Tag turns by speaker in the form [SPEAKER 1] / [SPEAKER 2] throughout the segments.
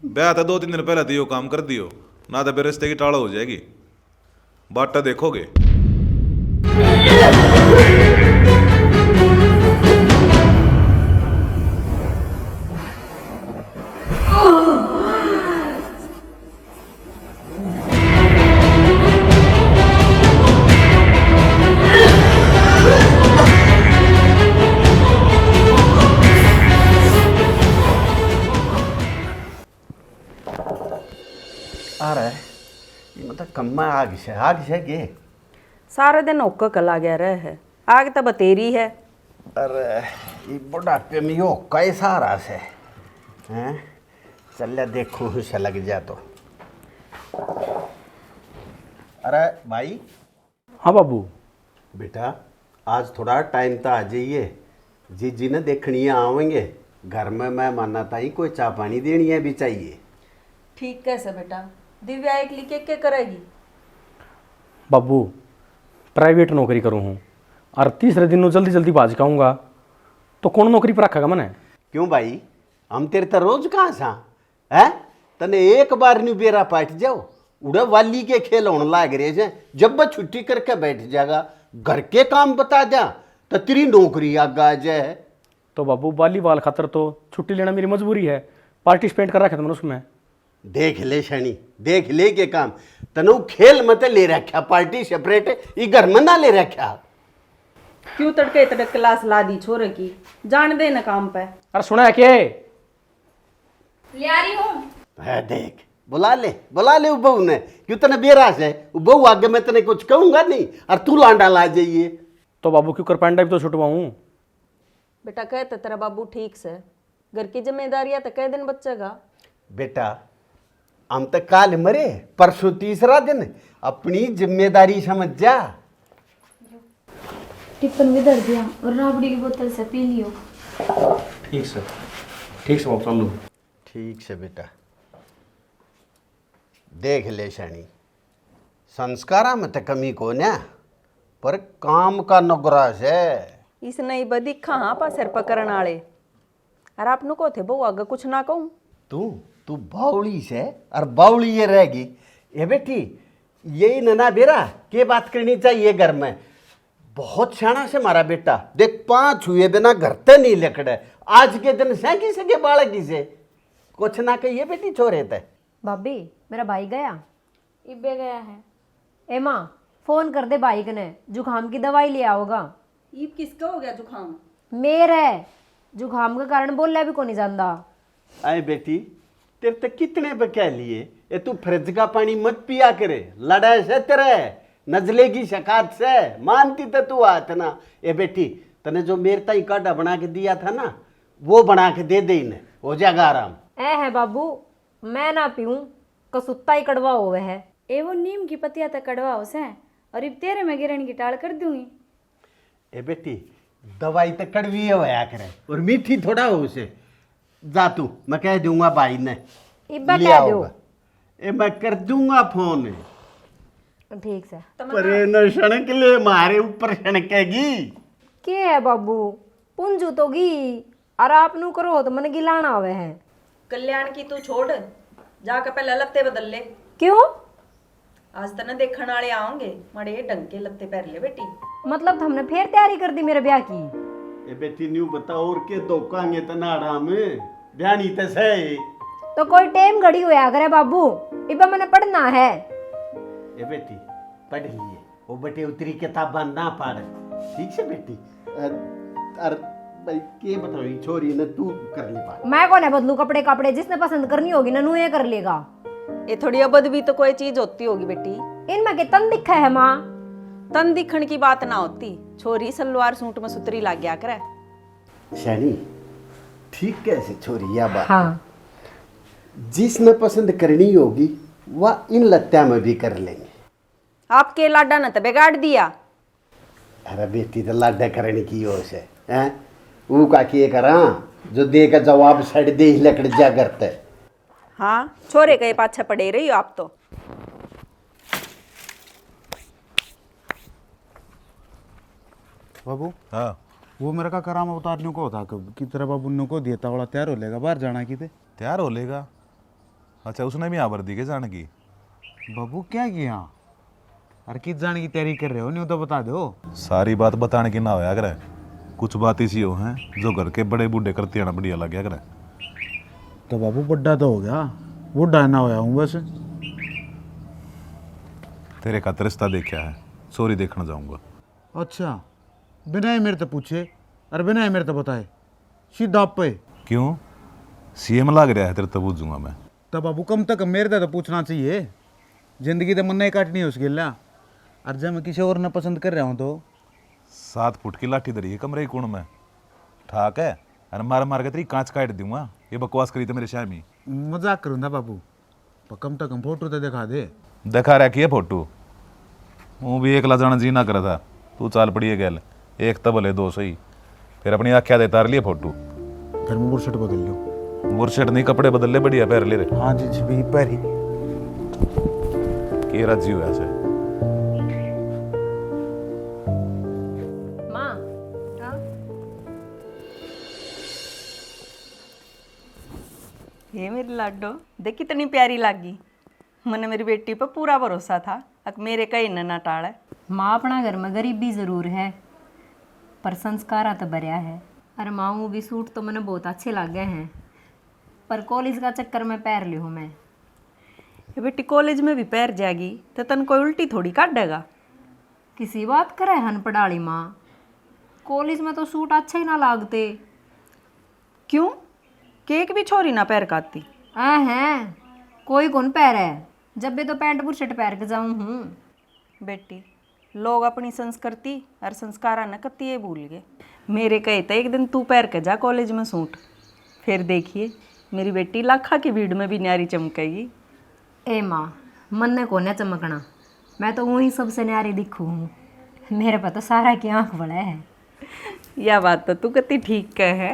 [SPEAKER 1] ब्याह था 2-3 दिन पहले तो यो काम कर दियो, ना तो फिर रिश्ते की टाल हो जाएगी। बाटा देखोगे।
[SPEAKER 2] आ रहा है ये मतलब कम्मा आग से के
[SPEAKER 3] सारे दिन ओका कला गया रहा है, आग तो बतेरी है।
[SPEAKER 2] अरे ये बुढ़ापे में यो कैसा रहा से हैं। चल देखो से लग जा तो। अरे भाई।
[SPEAKER 4] हाँ बाबू।
[SPEAKER 2] बेटा आज थोड़ा टाइम तो आ जाइए, जी ने देखनी आवेंगे घर में। मैं माना था ही कोई चाय पानी देनी है भी चाहिए।
[SPEAKER 3] ठीक कैसे बेटा, दिव्या एक लिखे क्या करेगी?
[SPEAKER 4] बाबू प्राइवेट नौकरी करूँ हूँ और तीसरे दिन जल्दी जल्दी बाज खाऊंगा तो कौन नौकरी पर रखेगा मैंने?
[SPEAKER 2] क्यों भाई, हम तेरे तो रोज कहाँ सा है। तने एक बार न्यू बेरा पाट जाओ उड़े वाली के खेल होने लाग रहे हैं। जब वह छुट्टी करके बैठ जाएगा घर के काम बता जा तो तेरी नौकरी आगा आ जाए।
[SPEAKER 4] तो बाबू वॉलीबॉल खातर तो छुट्टी लेना मेरी मजबूरी है, पार्टिसिपेट कर रखा था मैंने उसमें।
[SPEAKER 2] देख ले शनि, देख ले के काम तनु खेल मत ले रखा, पार्टी सेपरेट ये घर में ना ले रखा।
[SPEAKER 3] क्यों तड़के तड़क क्लास ला दी छोरे की, जान दे न काम पे।
[SPEAKER 4] अरे सुना है के
[SPEAKER 5] ले आ रही हूँ।
[SPEAKER 2] है देख बुला ले बहू ने। क्यों तने बेरा से बहू आगे मैं तने कुछ कहूंगा नहीं और तू लांडा ला जाइए।
[SPEAKER 4] तो बाबू क्यों कर पैंडा भी तो छुटवाऊँ।
[SPEAKER 3] बेटा कहते तेरा बाबू ठीक से, घर की जिम्मेदारियां तो कह दिन बच्चेगा।
[SPEAKER 2] बेटा हम तो काल मरे, परसों तीसरा दिन, अपनी जिम्मेदारी समझ जा।
[SPEAKER 5] टिफिन भी धर दिया और राबड़ी की बोतल से पी लियो।
[SPEAKER 4] ठीक से बाबू चल लूँ।
[SPEAKER 2] ठीक से बेटा। देख ले शनि, संस्कारा में तो कमी को ना पर काम का नगरास है।
[SPEAKER 3] इस नहीं बदी कहाँ पा सिर पकड़न आले। और आपनु को थे बहु आगे कुछ ना कहूँ।
[SPEAKER 2] तू बावली से और बावली ये रहेगी। ये बेटी यही नना बेरा के बात करनी चाहिए घर में। बहुत शाना से मारा बेटा, देख 5 हुए बिना घर ते नहीं लकड़े। आज के दिन सैकी सके बालकी से कुछ ना कहिए बेटी छोरे थे।
[SPEAKER 6] भाभी मेरा भाई गया?
[SPEAKER 5] इब्बे गया है।
[SPEAKER 6] ए माँ फोन कर दे भाई ने, जुकाम की दवाई ले आओगा।
[SPEAKER 3] ईब किसका हो गया जुकाम?
[SPEAKER 6] मेरे जुकाम के कारण बोला भी को नहीं जानता।
[SPEAKER 2] आए बेटी तेरे तक कितने बकैल लिए, ये तू फ्रिज का पानी मत पिया करे, लड़ाई से तेरे नजले की शिकायत से मानती तो तू आत ना। ये बेटी तने जो मेरे ताई काढ़ा बना के दिया था ना वो बना के दे इन्हें, हो जाएगा आराम।
[SPEAKER 6] है बाबू मैं ना पीऊं, कसुत्ता ही कड़वा हुए है।
[SPEAKER 5] ए वो नीम की पत्तियां तक कड़वा उसे और इब तेरे में गिरन की टाल कर दूंगी।
[SPEAKER 2] ए बेटी दवाई तो कड़वी होया करे और मीठी थोड़ा हो उसे। जा तू, मैं कह दूंगा भाई ने
[SPEAKER 6] इब्बा
[SPEAKER 2] ले
[SPEAKER 6] कह दो।
[SPEAKER 2] आओगा। ए मैं कर दूंगा फोन।
[SPEAKER 6] ठीक से।
[SPEAKER 2] पर न सड़क ले मारे ऊपर सड़केगी।
[SPEAKER 6] के है बाबू पुंजू तो गी और आप नू करो तो मन गिलाना हुए है।
[SPEAKER 3] कल्याण की तू छोड़, जाकर पहले लत्ते बदल ले।
[SPEAKER 6] क्यों?
[SPEAKER 3] आज तने देखने वाले आओगे, मड़े ढंग के लत्ते पहन ले बेटी।
[SPEAKER 6] मतलब हमने फिर तैयारी कर दी मेरे ब्याह की?
[SPEAKER 2] ए बेटी न्यू बताओ और के धोखांगे तना आराम ध्यान ही तसे।
[SPEAKER 6] तो कोई टाइम घड़ी हुआ करे बाबू, इब्बा मैंने पढ़ना है।
[SPEAKER 2] ए बेटी पढ़ लिए वो बेटे उतरी किताबा ना पढ़। ठीक से बेटी। अर भाई के बताओ छोरी ने तू कर ली बात।
[SPEAKER 6] मैं कौन है बदलू कपड़े कपड़े, जिसने पसंद करनी होगी ननू ये कर लेगा।
[SPEAKER 3] ये थोड़ी अबद भी तो कोई चीज होती होगी बेटी।
[SPEAKER 6] इनमें के तन दिखा है माँ?
[SPEAKER 3] तन दिखण की बात ना होती, छोरी सलवार सूट में सुतरी लाग गया करे।
[SPEAKER 2] शनी ठीक कैसे छोरी या बात।
[SPEAKER 6] हाँ
[SPEAKER 2] जिसने पसंद करनी होगी वह इन लत्या में भी कर लेंगे।
[SPEAKER 3] आपके लाडा ने तो बिगाड़ दिया।
[SPEAKER 2] अरे बेटी तो लाडा करने की होश है हैं? वो का किए करा जो दे का जवाब सड़ दे लकड़ जा करते।
[SPEAKER 3] हाँ छोरे के पाछे पड़े रही हो आप तो।
[SPEAKER 7] बाबू
[SPEAKER 1] हाँ
[SPEAKER 7] वो मेरा का करामा उतारने को था कि तेरा बाबू ने को दिया तावड़ा तैयार हो लेगा बाहर जाना की थे।
[SPEAKER 1] तैयार हो लेगा, अच्छा उसने भी आवर दी के जान की?
[SPEAKER 7] बाबू क्या किया? अरे किस जाने की तैयारी कर रहे हो, नहीं तो बता दो।
[SPEAKER 1] सारी बात बताने की ना होया करे, कुछ बात इसी हो हैं जो घर के बड़े बूढ़े करते हैं ना, बढ़िया लग गया करे।
[SPEAKER 7] तो बाबू बड्डा तो हो गया, बूढ़ा ना होया हूँ बस।
[SPEAKER 1] तेरे खातिर रिश्ता देखा है, चोरी देखने जाऊंगा।
[SPEAKER 7] अच्छा, बिना ही मेरे तो पूछे और बिना ही मेरे तो बताए सीधा आप पे।
[SPEAKER 1] क्यों? सीएम लग रहा है तेरे, तो पूछूंगा मैं।
[SPEAKER 7] तब बाबू कम तक मेरे तो पूछना चाहिए, जिंदगी तो मन नहीं काटनी है उसके लिए। और जब मैं किसी और ने पसंद कर रहा हूँ तो
[SPEAKER 1] 7 फुट की लाठी धरी है कमरे की कोण में, ठाक है, अरे मार मार के तेरी कांच काट दूंगा। ये बकवास करी तो मेरे शामी।
[SPEAKER 7] मजाक करूँ ना बाबू, पर कम तक हम फोटो तो दिखा दे।
[SPEAKER 1] दिखा रखी है फोटो, वो भी एकला जाना जी ना करा था। तू चाल पड़ी है गैल, एक तो बोले 2 सही, फिर अपनी आख्या दे तार लिए फोटो।
[SPEAKER 7] फिर मैं बुरशट बदल लो।
[SPEAKER 1] बुरशट नहीं, कपड़े बदल ले, बढ़िया पैर ले रे।
[SPEAKER 7] हाँ जी जी भी पर ही
[SPEAKER 1] के राजी हुआ से।
[SPEAKER 3] माँ ये मेरी लाडो देख कितनी प्यारी लागी। मैंने मेरी बेटी पर पूरा भरोसा था, अब मेरे कहीं न ना टाले।
[SPEAKER 6] माँ अपना घर में गरीबी ज़रूर है पर संस्कारा तो भरिया है। अरे माँ वो भी सूट तो मैंने बहुत अच्छे लगे हैं, पर कॉलेज का चक्कर में पैर ली हूँ मैं।
[SPEAKER 3] ये बेटी कॉलेज में भी पैर जाएगी तो तन कोई उल्टी थोड़ी काटेगा।
[SPEAKER 6] किसी बात करे हन पढ़ाली माँ, कॉलेज में तो सूट अच्छे ही ना लागते।
[SPEAKER 3] क्यों? केक भी छोरी ना पैर काटती?
[SPEAKER 6] हैं कोई कौन पैर है, जब भी तो पैंट बुरशट पैर के जाऊँ हूँ।
[SPEAKER 3] बेटी लोग अपनी संस्कृति और संस्कार न कती ये भूल गए। मेरे कहे तो एक दिन तू पैर के जा कॉलेज में सूट, फिर देखिए मेरी बेटी लाखा की भीड़ में भी न्यारी चमकेगी।
[SPEAKER 6] ए माँ मन ने कोने चमकना, मैं तो वही सबसे न्यारी दिखू हूँ, मेरे पर तो सारा की आँख बड़ा है।
[SPEAKER 3] यह बात तो तू कती ठीक कह है।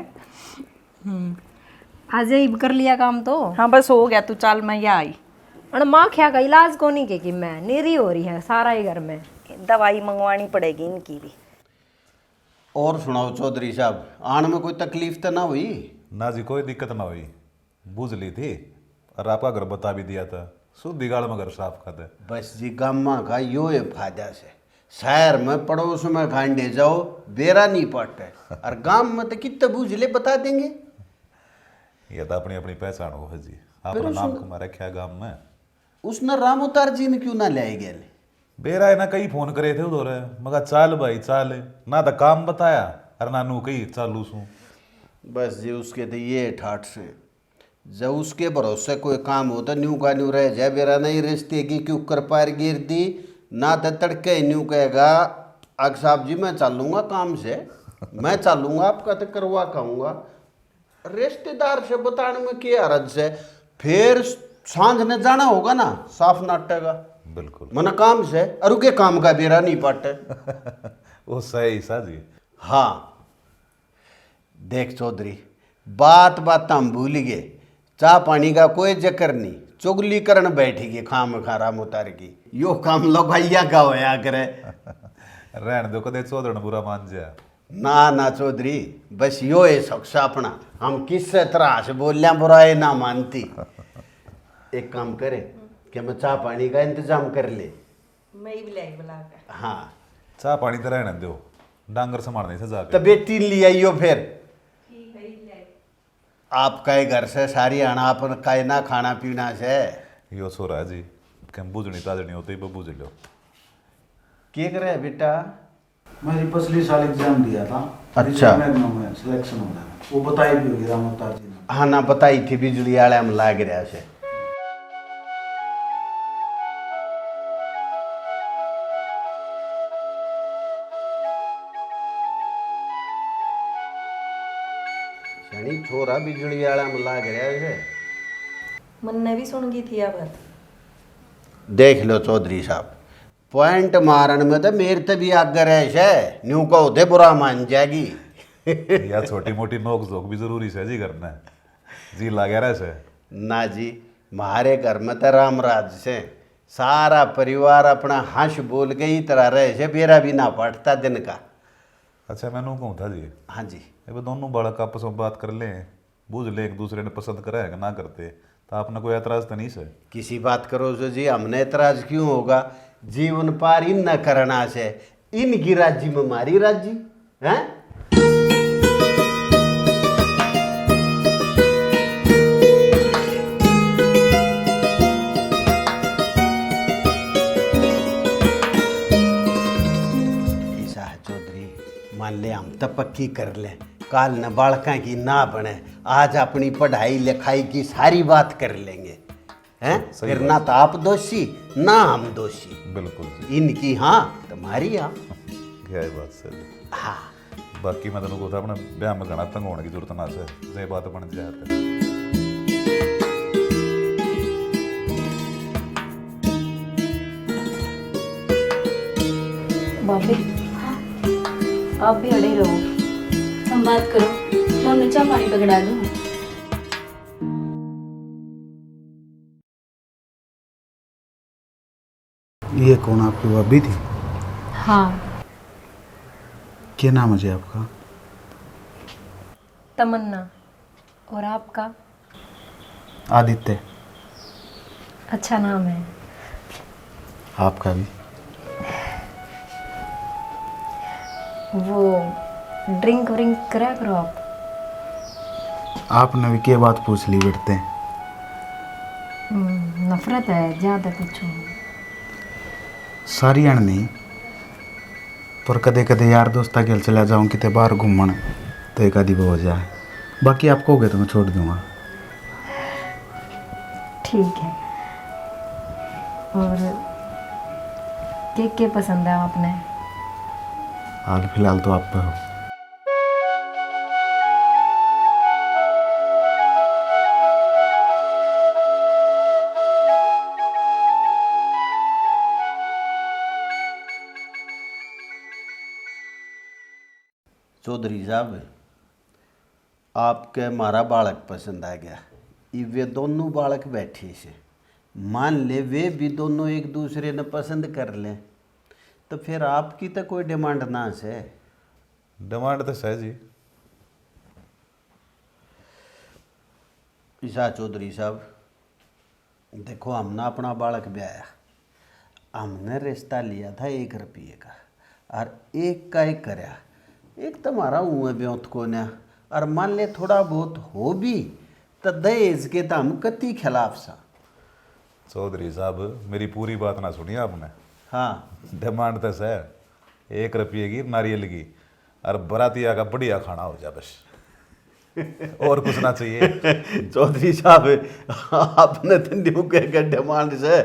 [SPEAKER 6] आज ही कर लिया काम तो।
[SPEAKER 3] हाँ बस हो गया, तू चाल मैं यहाँ आई।
[SPEAKER 6] और माँ क्या का इलाज को नहीं के कि मैं निरी हो रही है सारा ही घर में।
[SPEAKER 3] दवाई मंगवानी पड़ेगी इनकी भी।
[SPEAKER 2] और सुनाओ चौधरी साहब, आने में कोई तकलीफ तो ना हुई?
[SPEAKER 1] ना जी कोई दिक्कत ना हुई, बूझ ली थी और आपका घर बता भी दिया था। शुद्ध बिगाड़ में घर साफ कर दे।
[SPEAKER 2] बस जी गामा का यो है फायदा से, शहर में पड़ोस में खांडे जाओ बेरा नहीं पड़ता, और गांव में तो कितने बूझले बता देंगे।
[SPEAKER 1] ये तो अपनी अपनी पहचान हो है जी, अपना नाम कमा रखा है गाँव में।
[SPEAKER 2] उसने राम उतार जी ने क्यों ना ले गए?
[SPEAKER 1] बेरा है ना, कई फोन करे थे उधर, मगर चाल भाई चाल, ना तो काम बताया और ना नू कही चालू सू।
[SPEAKER 2] बस जी उसके तो ये ठाठ से, जब उसके भरोसे कोई काम हो तो न्यू का न्यू रह जाए। बेरा नहीं रिश्ते की क्यों कर पार गिर दी, ना तो तड़के न्यू कहेगा अग साहब जी मैं चलूँगा काम से, मैं चलूँगा आपका तो करवा खाऊंगा। रिश्तेदार से बताने में क्या हरज से, फिर सांझ ने जाना होगा ना, साफ नाटेगा।
[SPEAKER 1] बिल्कुल
[SPEAKER 2] मना काम से अरु के काम का बेरा नहीं पाटे।
[SPEAKER 1] वो सही सा जी।
[SPEAKER 2] हाँ देख चौधरी, बात बात हम भूल गए, चाह पानी का कोई जिक्र नहीं, चुगली करन बैठी गई खाम खारा मुतार की। यो काम लोगैया का होया करे।
[SPEAKER 1] रहने दो, कदे चौधरी बुरा मान जा।
[SPEAKER 2] ना ना चौधरी, बस यो है शख्स अपना, हम किस तरह से बोलिया बुराई ना मानती। एक काम करे कि मैं चाह पानी का इंतजाम कर ले।
[SPEAKER 3] मैं भी लाई बुला कर।
[SPEAKER 2] हाँ
[SPEAKER 1] चाह पानी तो रहने दो, डांगर संभालने से
[SPEAKER 2] तो
[SPEAKER 1] जाके।
[SPEAKER 2] बेटी ले आइयो फिर। आपका ही घर से सारी आना अपन का ना खाना पीना से।
[SPEAKER 1] यो सो रहा है जी, कम बूझनी ताजनी होती ही बूझ लो।
[SPEAKER 2] क्या करे बेटा?
[SPEAKER 7] मैंने पिछले साल एग्जाम दिया था।
[SPEAKER 2] अच्छा।
[SPEAKER 7] में सिलेक्शन हो गया, वो बताई भी होगी राम अवतार जी ने।
[SPEAKER 2] हाँ ना बताई थी, बिजली वाले हम लाग रहा से। शनी छोरा बिजली वाला में लाग रहा है।
[SPEAKER 3] मन ने भी सुन गई थी यह बात।
[SPEAKER 2] देख लो चौधरी साहब, पॉइंट मारन में तो मेरे तो भी आगे रहे से, न्यू को होते बुरा मान जाएगी।
[SPEAKER 1] या छोटी मोटी नोक झोंक भी जरूरी से जी करना है जी, लागे रहे से।
[SPEAKER 2] ना जी, हमारे घर में तो रामराज से सारा परिवार अपना हंस बोल के ही तरह रहे से, बेरा भी ना पड़ता दिन का।
[SPEAKER 1] अच्छा मैंने कहूँ था जी,
[SPEAKER 2] हाँ जी।
[SPEAKER 1] ये दोनों बालक आपस में बात कर लें, बूझ ले एक दूसरे ने पसंद करा है कि ना करते, तो आपने कोई एतराज तो नहीं से?
[SPEAKER 2] किसी बात करो जो जी, हमने एतराज क्यों होगा? जीवन पार इन न करना से, इनकी राज्य में मारी राज्य हैं। चौधरी मान ले हम तो पक्की कर ले, काल न बालका की ना बने, आज अपनी पढ़ाई लिखाई की सारी बात कर लेंगे हैं। फिर ना तो आप दोषी ना हम दोषी।
[SPEAKER 1] बिल्कुल जी।
[SPEAKER 2] इनकी हाँ तुम्हारी हाँ।
[SPEAKER 1] क्या है बात सर?
[SPEAKER 2] हाँ
[SPEAKER 1] बाकी मैं तेन कहता अपने ब्याह में घना तंग होने की जरूरत ना से, जे बात बन जाए।
[SPEAKER 5] भाभी आप भी अड़े रहो, हम बात करो, मैं उन्हें चाय पानी पकड़ा दूँ।
[SPEAKER 7] ये कौन आपकी भाभी थी?
[SPEAKER 6] हाँ,
[SPEAKER 7] क्या नाम है जी आपका?
[SPEAKER 6] तमन्ना। और आपका?
[SPEAKER 7] आदित्य।
[SPEAKER 6] अच्छा नाम है।
[SPEAKER 7] आपका भी?
[SPEAKER 6] वो ड्रिंक व्रिंक करा करो आप।
[SPEAKER 7] आपने भी क्या बात पूछ ली बेटते?
[SPEAKER 6] नफरत है ज़्यादा पूछो।
[SPEAKER 7] सारी अण नहीं, पर कदे कदे यार दोस्ता के चला जाऊँ कितने बाहर घूमन तो एक आधी हो जाए। बाकी आप कहोगे तो मैं छोड़ दूंगा।
[SPEAKER 6] ठीक है। और क्या पसंद है आपने?
[SPEAKER 7] हाल फिलहाल तो आप पे हो।
[SPEAKER 2] चौधरी साहब, आपके हमारा बालक पसंद आ गया। ये वे दोनों बालक बैठे से, मान ले वे भी दोनों एक दूसरे ने पसंद कर लें तो फिर आपकी तो कोई डिमांड ना से।
[SPEAKER 1] डिमांड तो सह जी।
[SPEAKER 2] ईसा चौधरी साहब, देखो हमने अपना बालक ब्याया, हमने रिश्ता लिया था 1 रुपये का और एक का एक करया। एक तुम्हारा हुआ ब्योत को न, और मान ले थोड़ा बहुत हो भी तो दहेज के तो हम कति खिलाफ सा।
[SPEAKER 1] चौधरी साहब मेरी पूरी बात ना सुनी आपने।
[SPEAKER 2] हाँ
[SPEAKER 1] डिमांड तो सर 1 रुपये की नारियल की, और बरातिया का बढ़िया खाना हो जाए बस, और कुछ ना चाहिए।
[SPEAKER 2] चौधरी साहब, आपने तो न्यू के डिमांड से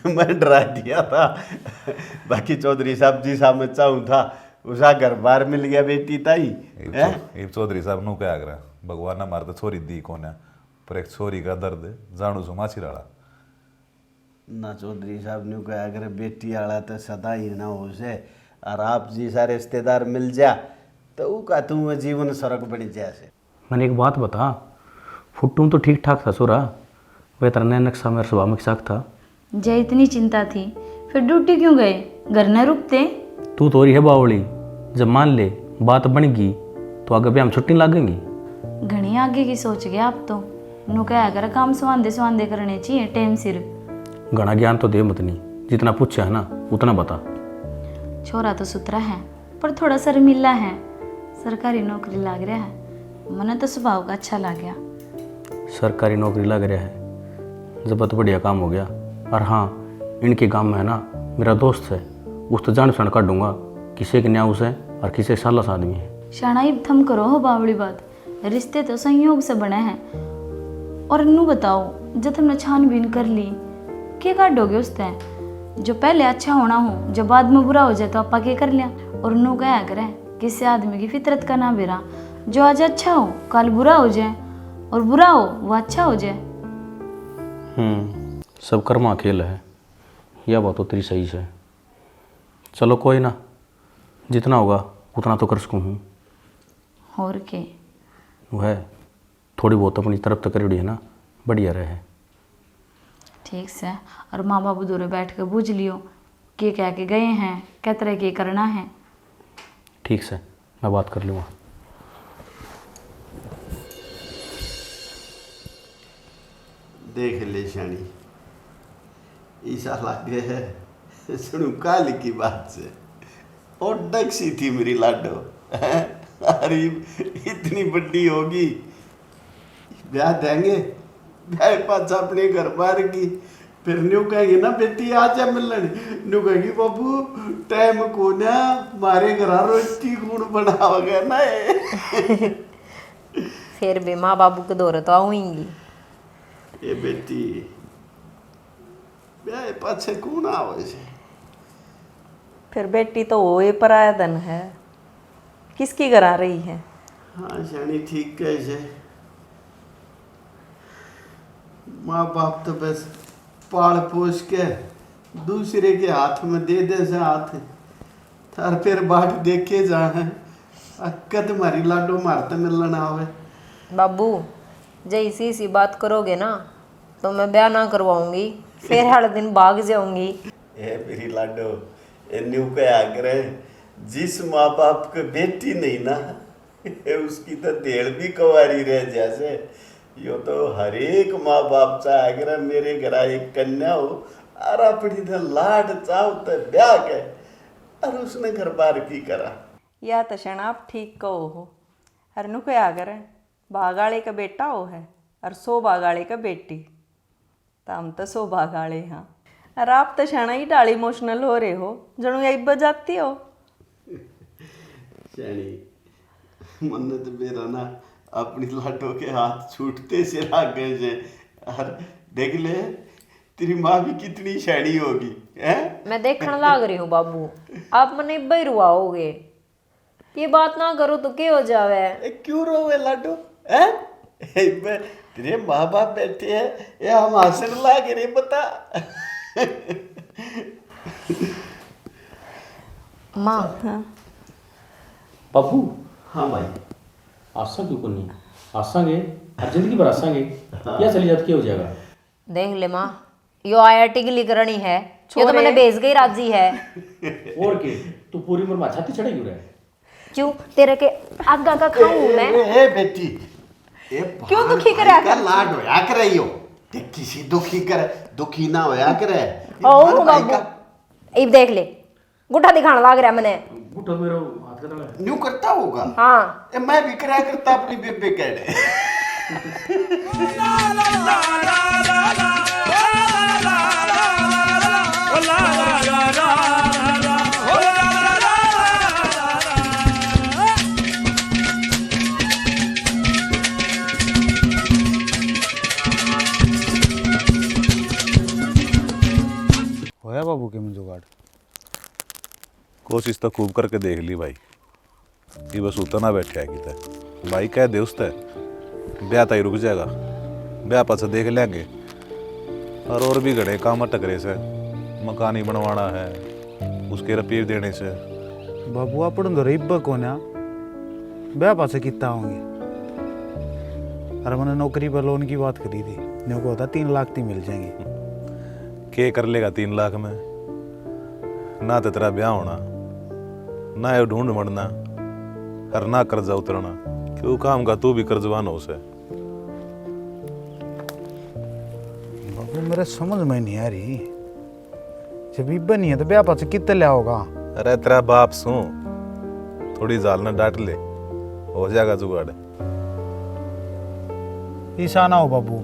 [SPEAKER 2] मैं डरा दिया था। बाकी चौधरी साहब जी सा मैं चाहूँ था उसा घर बार मिल गया बेटी ताई।
[SPEAKER 1] ये चौधरी साहब नू क्या करा, भगवान ने मार तो छोरी दी को ने, पर एक छोरी का दर्द जानू सु माछी रहा
[SPEAKER 2] ना। चौधरी साहब ने कहा अगर बेटी आला तो सदा ही ना हो से, और आप जी सा रिश्तेदार मिल जा तो वो का तू जीवन सड़क बन जैसे।
[SPEAKER 4] मैंने एक बात बता, फुट्टू तो ठीक ठाक था सोरा, वह तरह नक्शा मेरे स्वभाव में साख था।
[SPEAKER 5] जय इतनी चिंता थी फिर ड्यूटी क्यों गए? घर न रुकते?
[SPEAKER 4] तू तो रही है बावली, जब मान ले बात बन गई तो आगे भी हम छुट्टी लागेंगी।
[SPEAKER 5] घनी आगे की सोच गया आप तो। नु क्या कर काम स्वांदे स्वांदे करने चाहिए टाइम सिर।
[SPEAKER 4] घना ज्ञान तो दे मत नहीं, जितना पूछा है ना उतना बता।
[SPEAKER 5] छोरा तो सुथरा है पर थोड़ा शर्मिला है, सरकारी नौकरी लाग रहा है, मने तो स्वभाव का अच्छा लग गया।
[SPEAKER 4] सरकारी नौकरी लग रहा है, जबरदस्त बढ़िया काम हो गया। और हाँ, इनके गांव में है ना मेरा दोस्त है, उस तो जान पहचान काटूंगा किसे के न्याउस है और किसे सालस आदमी है।
[SPEAKER 5] शानाई थम करो हो बावड़ी बात, रिश्ते तो संयोग से बने हैं। और नू बताओ, जब तुमने छानबीन कर ली क्या काटोगे उससे? जो पहले अच्छा होना हो, जब बाद में बुरा हो जाए तो आपा क्या कर लिया? और नू क्या करें, किसी आदमी की फितरत का ना बेरा, जो आज अच्छा हो कल बुरा हो जाए, और बुरा हो वो अच्छा हो जाए।
[SPEAKER 4] सब कर्मा खेल है, यह बात तो तेरी सही है। चलो कोई ना, जितना होगा उतना तो कर सकूँ हूँ।
[SPEAKER 5] और के
[SPEAKER 4] वो है थोड़ी बहुत अपनी तरफ तक करी है ना, बढ़िया रहे।
[SPEAKER 5] ठीक से। और माँ बाबू दूर बैठ के बूझ लियो के कह के गए हैं, क्या तरह के करना है।
[SPEAKER 4] ठीक से, मैं बात कर लूँगा।
[SPEAKER 2] देख ले शानी, ईसा लागे है सुनू काल की बात से और डक सी थी मेरी लाडो। अरे इतनी बड़ी होगी, ब्याह देंगे, ब्याह पास अपने घर बार की, फिर न्यू कहेगी ना बेटी आ जा मिलन, न्यू कहेगी बाबू टाइम को ना मारे घर रोटी गुड़ बनाओगे ना।
[SPEAKER 6] फिर भी माँ बाबू के दौरे तो आऊंगी।
[SPEAKER 2] ये बेटी ब्याह पाछे कौन आवे छे?
[SPEAKER 3] फिर बेटी तो वो ही पराया धन है, किसकी करा रही है?
[SPEAKER 2] हाँ शानी ठीक कहे छे, माँ बाप तो बस पाल पोस के दूसरे के हाथ में दे दे से हाथ, थार फिर बाट देखे जा है अक्कत मारी लाडो मारते मिलन आवे।
[SPEAKER 6] बाबू जैसी सी बात करोगे ना तो मैं ब्याह ना करवाऊंगी, फिर हर दिन भाग जाऊंगी।
[SPEAKER 2] ए मेरी लाडो, ए न्यू कहा करे, जिस माँ बाप के बेटी नहीं ना उसकी तो देड़ भी कुंवारी रह जैसे। यो तो हर एक माँ बाप चाहे अगर मेरे घर एक कन्या हो और अपनी तो लाड चाहो तो ब्याह के, और उसने घर बार की करा।
[SPEAKER 3] या तो क्षण आप ठीक कहो हो, हरनु क्या करें, बागाड़े का बेटा हो है और 100 बागाड़े का बेटी, तो हम तो 100 बागाड़े। हाँ, और आप तो क्षण ही डाली इमोशनल हो रहे हो, जनू यही बजाती हो।
[SPEAKER 2] शानी मन तो मेरा ना अपनी लाडो के हाथ छूटते से लाग गए से, और देख ले तेरी माँ भी कितनी शैनी होगी हैं? मैं
[SPEAKER 6] देखने लाग रही हूँ बाबू, आप मने इब्बे रुआओगे, ये बात ना करो तो क्या हो जावे?
[SPEAKER 2] क्यों रोवे लाडो हैं? तेरे माँ बाप बैठे हैं, ये हम हंसने लागे रे बता।
[SPEAKER 6] माँ
[SPEAKER 4] पप्पू
[SPEAKER 2] हाँ भाई,
[SPEAKER 4] आसा क्यों को नहीं आसांगे, हर जिंदगी भर आसांगे, या चली जाती क्या हो जाएगा?
[SPEAKER 6] देख ले माँ, यो IIT की लिखरणी है, ये तो मैंने भेज गई राजी है।
[SPEAKER 4] और के तू पूरी उम्र में छाती चढ़ेगी रहे?
[SPEAKER 6] क्यों तेरे के आगा का खाऊं मैं?
[SPEAKER 2] ए बेटी, ए
[SPEAKER 3] क्यों दुखी करे?
[SPEAKER 2] का लाड होया करे यो, ते किसी दुखी करे, दुखी ना होया करे।
[SPEAKER 6] ओ बाबू, इब देख ले, गुठा दिखाने लाग रहा मैंने।
[SPEAKER 4] गुठा मेरा हाथ का तला
[SPEAKER 2] न्यू करता होगा।
[SPEAKER 6] हाँ
[SPEAKER 2] ए मैं भी कराया करता अपनी बेबे कहने।
[SPEAKER 7] होया बाबू के में जुगाड़?
[SPEAKER 1] कोशिश तो खूब करके देख ली भाई, ये बस उतना बैठा है कि भाई कह दे उसते ब्याह ताई रुक जाएगा, ब्याह पास देख लेंगे। और भी घड़े काम टकरे से, मकान ही बनवाना है, उसके रपीर देने से।
[SPEAKER 7] बाबू अपन तो रिब को ना ब्याह पास कितना होंगे। अरे मैंने नौकरी पर लोन की बात करी थी, न्यू को होता 3 लाख ती मिल जाएंगे।
[SPEAKER 1] के कर लेगा 3 लाख में? ना तो तेरा ब्याह होना, ना ये ढूंढ मरना, और ना कर्जा उतरना। क्यों काम का तू भी कर्जवान हो उसे।
[SPEAKER 7] बाबू मेरे समझ में नहीं आ रही, जब इब्बा नहीं है तो ब्याह पास कितने लिया होगा?
[SPEAKER 1] अरे तेरा बाप सू, थोड़ी जाल ना डांट ले, हो जाएगा जुगाड़।
[SPEAKER 7] ईसा ना हो बाबू,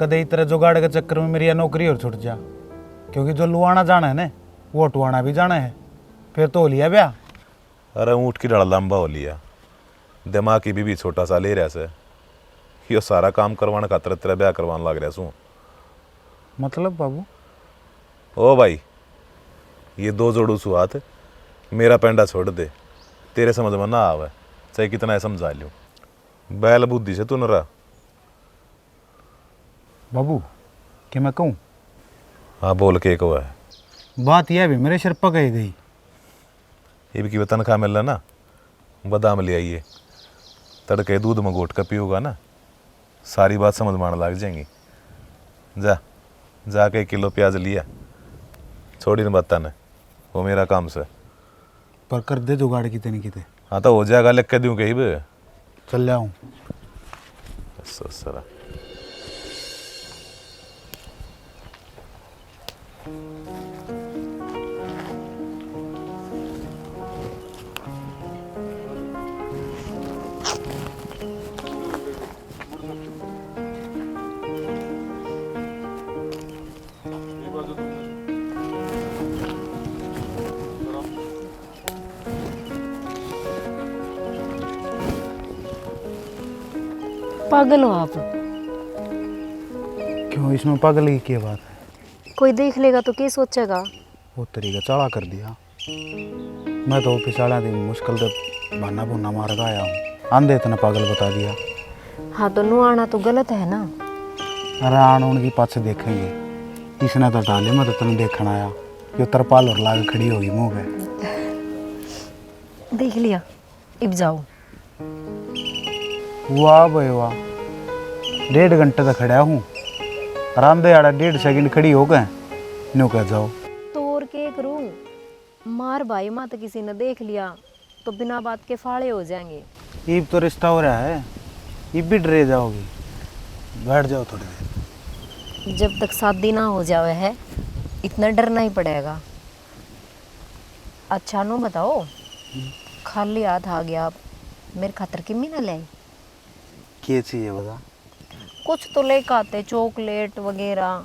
[SPEAKER 7] कदे इतने जुगाड़ के चक्कर में मेरी नौकरी और छूट जा, क्योंकि जो लुआना जाना है ना वो टुआना भी जाना है, फिर तो हो लिया ब्याह।
[SPEAKER 1] अरे ऊँट की डड़ा लंबा हो लिया, दिमाग की भी छोटा सा ले रहा से, यो सारा काम करवाने खातर तेरा ब्याह करवाने लग रहा सू।
[SPEAKER 7] मतलब बाबू?
[SPEAKER 1] ओ भाई, ये 2 जोड़ू सु हाथ मेरा पेंडा छोड़ दे, तेरे समझ में ना आवे, चाहे कितना समझा लियो। बैल बुद्धि से तू न रहा।
[SPEAKER 7] बाबू कि मैं कहूँ?
[SPEAKER 1] हाँ बोल के को है।
[SPEAKER 7] बात यह भी मेरे सिर पर कही गई,
[SPEAKER 1] ये भी की तनख्वाह मिल रहा ना, बादाम ले आइए, तड़के दूध में घोट कर पियोगा ना, सारी बात समझ में आने लग जाएंगी। जा जाके 1 किलो प्याज लिया, छोड़ी न बता ने, वो मेरा काम से।
[SPEAKER 7] पर कर दे जुगाड़ कितने कितने।
[SPEAKER 1] हाँ तो हो जाएगा, लिख के दूँ कहीं भी।
[SPEAKER 7] चल जाऊँ।
[SPEAKER 1] सरा
[SPEAKER 6] पागल हो आप।
[SPEAKER 7] क्यों, इसमें पागल की क्या बात है?
[SPEAKER 6] कोई देख लेगा तो क्या सोचेगा?
[SPEAKER 7] वो तरीका चाला कर दिया। मैं तो ऑफिस वाला दिन मुश्किल से बहाना बुना मार के आया हूँ, आंधे इतना पागल बता दिया।
[SPEAKER 6] हाँ तो नु आना तो गलत है ना।
[SPEAKER 7] अरे आन उनकी पास से देखेंगे, इसने तो डाले, मैं तो तेन देखन आया, जो तरपाल और लाग खड़ी होगी मुँह पे।
[SPEAKER 6] देख लिया, अब जाओ।
[SPEAKER 7] वाह भाई वाह, 1.5 घंटे तक खड़ा हूँ, आरामदे आड़ा 1.5 सेकंड खड़ी हो गए, न्यू कह जाओ।
[SPEAKER 6] तो और क्या करूं? मार भाई माँ तो किसी ने देख लिया तो बिना बात के फाड़े हो जाएंगे।
[SPEAKER 7] ईब तो रिश्ता हो रहा है, ईब भी डरे जाओगी। बैठ जाओ थोड़ी देर।
[SPEAKER 6] जब तक शादी ना हो जावे है इतना डरना ही पड़ेगा। अच्छा नो बताओ, खाली हाथ आ गया आप, मेरे खातर किम्मी ना ले आई?
[SPEAKER 7] क्या चाहिए बता?
[SPEAKER 6] कुछ तो लेकर आते, चॉकलेट वगैरह।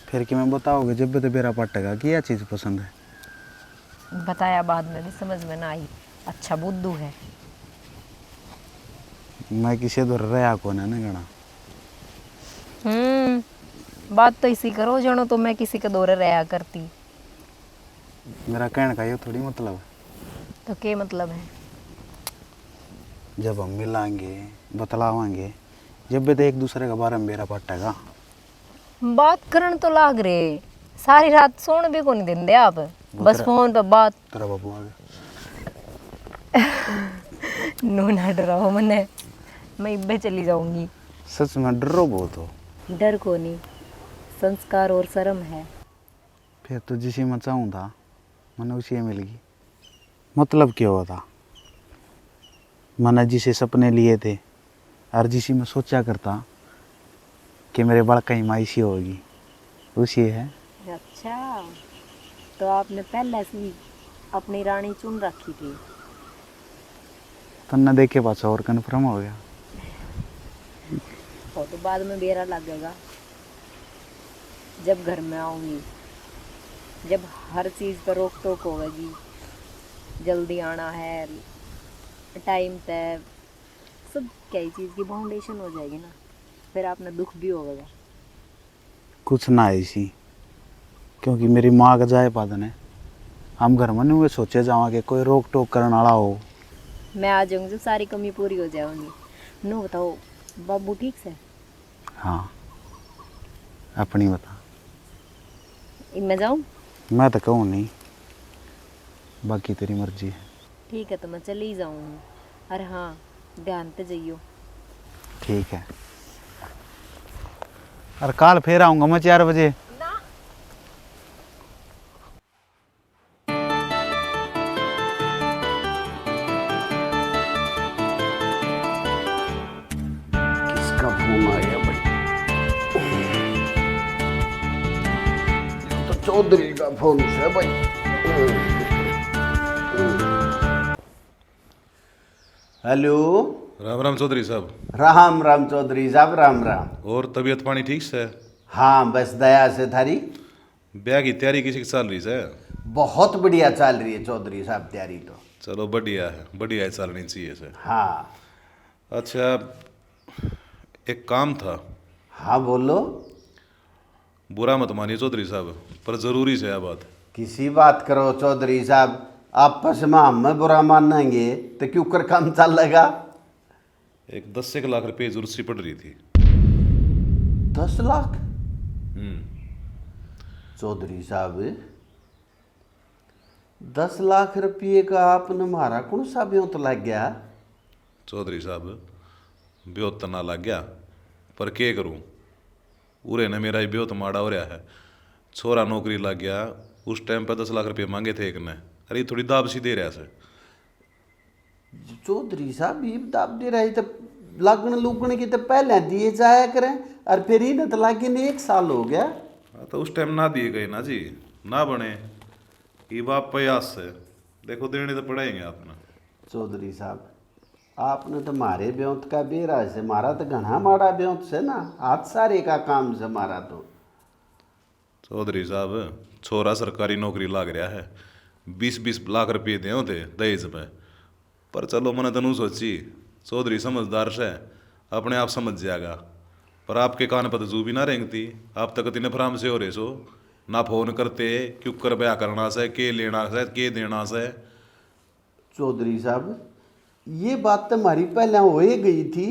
[SPEAKER 7] फिर कि मैं बताओगे जब भी तो बेरा पटेगा कि यह चीज़ पसंद है।
[SPEAKER 6] बताया बाद में भी समझ में ना आई। अच्छा बुद्धू है।
[SPEAKER 7] मैं किसी तो रहा को ना गणा।
[SPEAKER 6] बात तो इसी करो जानो तो मैं किसी के दौरे रहा करती।
[SPEAKER 7] मेरा कहने का ये थोड़ी मतलब है।
[SPEAKER 6] तो क्या मतलब है?
[SPEAKER 7] जब हम मिलाएंगे बतलावांगे, जब भी तो एक दूसरे के बारे में बेरा पटेगा।
[SPEAKER 6] बात करन तो लाग रे, सारी रात सोने भी को नहीं देंदे आप, बस फोन पे बात।
[SPEAKER 7] तेरा बाबू आ गया।
[SPEAKER 6] नो ना डराओ मने, मैं इब्बे चली जाऊंगी।
[SPEAKER 7] सच में डरो बहुत हो।
[SPEAKER 6] डर को नहीं, संस्कार और शर्म है।
[SPEAKER 7] फिर तो जिसी में चाहूँ था मैंने उसी मिल गई। मतलब क्या हुआ था? मैंने जिसे सपने लिए थे और जिसी में सोचा करता कि मेरे बड़का ही माई सी होगी, उसी है।
[SPEAKER 6] अच्छा, तो आपने पहले से ही अपनी रानी चुन रखी थी?
[SPEAKER 7] तो न देखे पास और कन्फर्म हो गया।
[SPEAKER 6] और तो बाद में बेरा लगेगा जब घर में आऊंगी, जब हर चीज़ पर रोक टोक होगी, जल्दी आना है, टाइम तय, सब कई चीज़ की फाउंडेशन हो जाएगी ना, फिर आपने दुख भी होगा।
[SPEAKER 7] कुछ ना ऐसी, क्योंकि मेरी माँ का जाए पादन है, हम घर में नहीं हुए सोचे जावा कि कोई रोक टोक करने वाला हो।
[SPEAKER 6] मैं आ जाऊंगी जब सारी कमी पूरी हो जाएगी। नो बताओ, बाबू ठीक से?
[SPEAKER 7] हाँ, अपनी बता।
[SPEAKER 6] मैं जाऊं?
[SPEAKER 7] मैं तो कहूँ नहीं, बाकी तेरी मर्जी है।
[SPEAKER 6] ठीक है तो मैं चली ही जाऊंगी। अरे हाँ, ध्यान से जाइयो।
[SPEAKER 7] ठीक है। और कल फिर आऊँगा मैं 4 बजे।
[SPEAKER 2] किसका फोन आया भाई? ये तो चौधरी का फोन है भाई। हेलो।
[SPEAKER 1] राम राम चौधरी साहब।
[SPEAKER 2] राम राम चौधरी साहब, राम राम।
[SPEAKER 1] और तबीयत पानी ठीक से?
[SPEAKER 2] हाँ बस दया से थारी।
[SPEAKER 1] ब्याह की तैयारी किसी की चल रही है?
[SPEAKER 2] बहुत बढ़िया चल रही है चौधरी साहब तैयारी तो।
[SPEAKER 1] चलो बढ़िया है चलनी चाहिए से।
[SPEAKER 2] हाँ।
[SPEAKER 1] अच्छा, एक काम था।
[SPEAKER 2] हाँ बोलो।
[SPEAKER 1] बुरा मत मानिए चौधरी साहब, पर ज़रूरी से यह बात।
[SPEAKER 2] किसी बात करो चौधरी साहब, आपस में हम बुरा मानेंगे तो क्यों कर काम चलेगा?
[SPEAKER 1] एक 10 लाख रुपये जरूरत सी पड़ रही थी।
[SPEAKER 2] 10 लाख? चौधरी साहब 10 लाख रुपये का आपने मारा कौन सा ब्यों तो लग गया?
[SPEAKER 1] चौधरी साहब ब्योत तो ना लग गया, पर के करूं, उरे ने मेरा ही ब्योत माड़ा हो रहा है। छोरा नौकरी लग गया, उस टाइम पर 10 लाख रुपये मांगे थे एक ने, अरे थोड़ी दाब सी दे रहा से।
[SPEAKER 2] चौधरी साहब ये दाब दे रही तो लगन लुगन की तो पहले दिए जाया करें, और फिर ही न तो लागे ने 1 साल हो गया।
[SPEAKER 1] हाँ, तो उस टाइम ना दिए गए ना जी, ना बने। ये बाप प्रयास से देखो देने तो पड़ेंगे आपने।
[SPEAKER 2] चौधरी साहब, आपने तो मारे ब्योंत का बेरा से मारा तो घना मारा ब्योंत से ना, हाथ सारे का काम से मारा तो।
[SPEAKER 1] चौधरी साहब छोरा सरकारी नौकरी लाग रहा है, 20-20 लाख रुपये दे थे दहेज में। पर चलो मैंने तनु सोची चौधरी समझदार से अपने आप समझ जाएगा। पर आपके कान पर तो जू भी ना रेंगती, आप तक तीन फराम से हो रहे सो ना फोन करते क्यों कर ब्याह करना से के लेना से के देना से।
[SPEAKER 2] चौधरी साहब, ये बात तो हमारी पहले हो ही गई थी,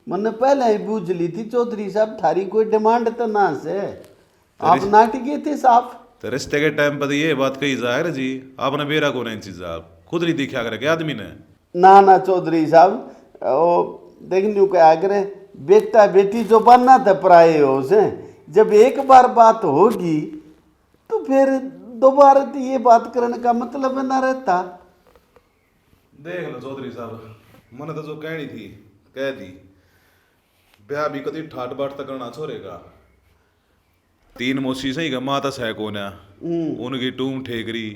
[SPEAKER 2] मैंने पहले ही बूझ ली थी। चौधरी साहब थारी कोई डिमांड तो ना से, आप नाट गए थे साफ।
[SPEAKER 1] तो रिश्ते के टाइम पर ये बात कही जाए जी, आपने बेरा को नहीं चीज आप खुद नहीं दिखा करके आदमी ने।
[SPEAKER 2] ना ना चौधरी साहब, वो देखने को आगे बेटा बेटी जो बनना था पराये हो से, जब एक बार बात होगी तो फिर दोबारा तो ये बात करने का मतलब ना रहता।
[SPEAKER 1] देख लो चौधरी साहब, मैंने तो जो कहनी थी कह दी। ब्याह भी कभी ठाट बाट तक करना छोड़ेगा। 3 मौसी सही का माता सह को ना, उनकी टूम ठेकरी,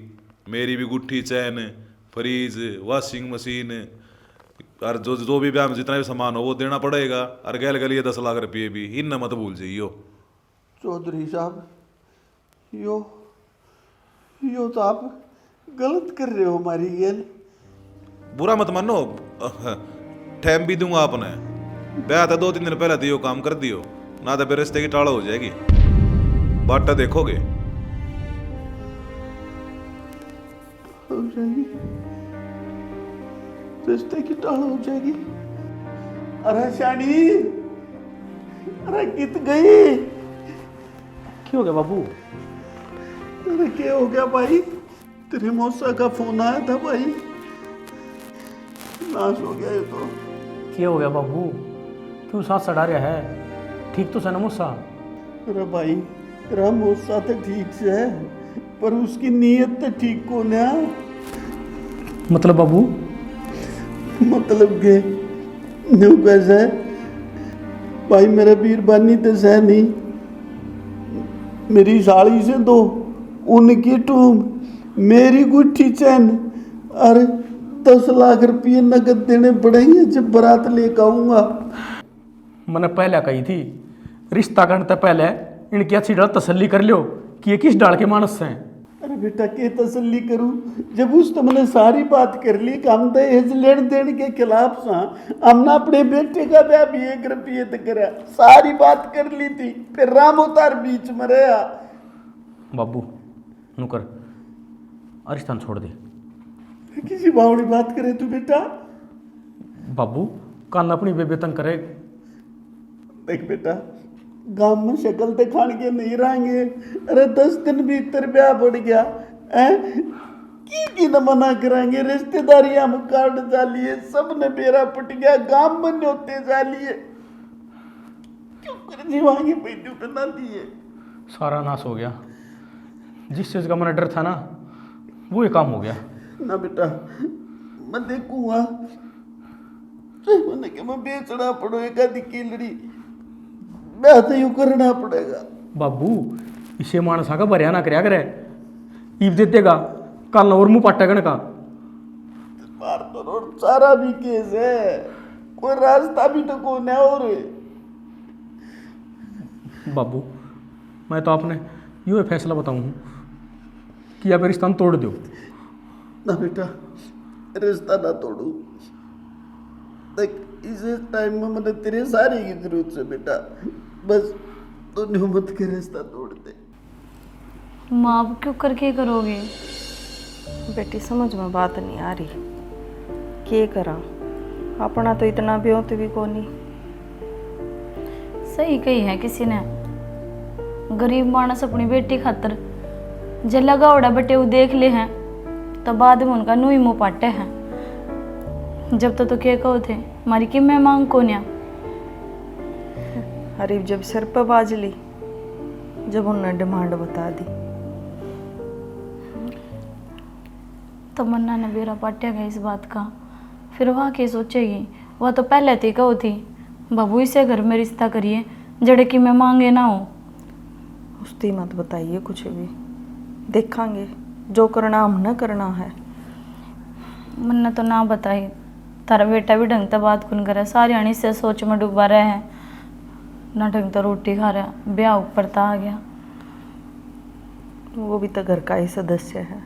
[SPEAKER 1] मेरी भी गुट्ठी चैन, फ्रीज, वॉशिंग मशीन, और जो भी ब्याह में जितना भी सामान हो वो देना पड़ेगा। और गैल गलिए 10 लाख रुपये भी इन मत भूल जाइयो।
[SPEAKER 2] चौधरी साहब, यो तो आप गलत कर रहे हो हमारी गैल।
[SPEAKER 1] बुरा मत मानो, टाइम भी दूंगा आपने। ब्याह तो 2-3 दिन पहले दियो काम कर दियो, ना तो फिर रिश्ते की टाड़ा हो जाएगी। बाटा देखोगे
[SPEAKER 2] हो जाएगी, रिश्ते की टाल हो जाएगी। अरे शानी, अरे कित गई?
[SPEAKER 4] क्यों हो गया बाबू?
[SPEAKER 2] अरे क्या हो गया भाई? तेरे मौसा का फोन आया था भाई, नाश हो गया ये तो।
[SPEAKER 4] क्या हो गया बाबू? क्यों सांस सड़ा रहा है? ठीक तो सना मुस्सा?
[SPEAKER 2] अरे भाई तेरा मौसा तो ठीक से है, पर उसकी नीयत तो ठीक को ना।
[SPEAKER 4] मतलब बाबू?
[SPEAKER 2] मतलब के न्यू कैसे भाई, मेरा वीर बानी तो सह नहीं, मेरी साड़ी से 2, उनकी टूम, मेरी गुट्ठी चैन, और 10 लाख रुपये नगद देने पड़ेंगे जब बारात लेकर आऊंगा।
[SPEAKER 4] मैंने पहले कही थी रिश्ता करने से पहले इनकी अच्छी तरह तसल्ली कर लियो कि ये किस डाल के मानस हैं।
[SPEAKER 2] अरे बेटा के तसल्ली करूं, जब उस तो मैंने सारी बात कर ली कि हम दहेज लेन देन के खिलाफ सा, हमने अपने बेटे का ब्याह भी 1 रुपये तक करा, सारी बात कर ली थी। फिर राम अवतार बीच में रहा।
[SPEAKER 4] बाबू नुकर अरिस्तान छोड़ दे।
[SPEAKER 2] किसी बावड़ी बात करे तू बेटा?
[SPEAKER 4] बाबू कान अपनी बेबेतन करे।
[SPEAKER 2] देख बेटा, गांव में शक्ल ते खान के नहीं रहेंगे। अरे 10 दिन भीतर ब्याह बढ़ गया है, की न मना कराएंगे? रिश्तेदारियां हम काट डालिए, सब ने बेरा पट गया, गांव में न्योते डालिए, क्यों कर जीवांगे पैदू पे ना दिए।
[SPEAKER 4] सारा नाश हो गया। जिस चीज़ का मेरा डर था ना वो ये काम हो गया।
[SPEAKER 2] ना बेटा मैं देखूंगा, मैंने कि मैं बेचना पड़ेगा दिकेलड़ी, मैं तो यूं करना पड़ेगा।
[SPEAKER 4] बाबू इसे मानसा का बरियाना करया करे, ईब दे देगा कल और मुंह पाटेगन का।
[SPEAKER 2] बार तो रोड सारा भी केस है, कोई रास्ता भी तो कौन है। और
[SPEAKER 4] बाबू मैं तो आपने यूँ फैसला बताऊँ कि अब रिश्ता तोड़ दो।
[SPEAKER 2] ना बेटा रिश्ता ना तोड़ू, देख इस टाइम में मैंने तेरे सारे की जरूरत है बेटा, बस दोनों मत के रिश्ता तोड़ दे।
[SPEAKER 5] माँ आप क्यों करके करोगे?
[SPEAKER 3] बेटी समझ में बात नहीं आ रही, के करा? अपना तो इतना ब्योत भी को नहीं।
[SPEAKER 5] सही कही है किसी ने, गरीब मानस अपनी बेटी खातर जे लगा उड़ा बटे वो देख ले हैं तो बाद में उनका नू ही मुँह पाटे हैं। जब तो क्या कहो थे हमारी कि मैं मांग को न्या।
[SPEAKER 3] हरीफ जब सिर पर बाज ली, जब उन्होंने डिमांड बता दी।
[SPEAKER 5] तमन्ना ने बेरा पाटेगा इस बात का, फिर वह क्या सोचेगी? वह तो पहले थी कहो थी बाबू इसे घर में रिश्ता करिए जड़े कि मैं मांगे ना हो,
[SPEAKER 3] उसकी मत बताइए कुछ भी, देखांगे जो करना हम ना करना है।
[SPEAKER 5] मन्ना तो ना बताई, तारा बेटा भी ढंग से बात कौन करे, सारी अणी से सोच में डूबा रहे हैं, ना ढंग से रोटी खा रहा, ब्याह ऊपर ता आ गया।
[SPEAKER 3] वो भी तो घर का ही सदस्य है,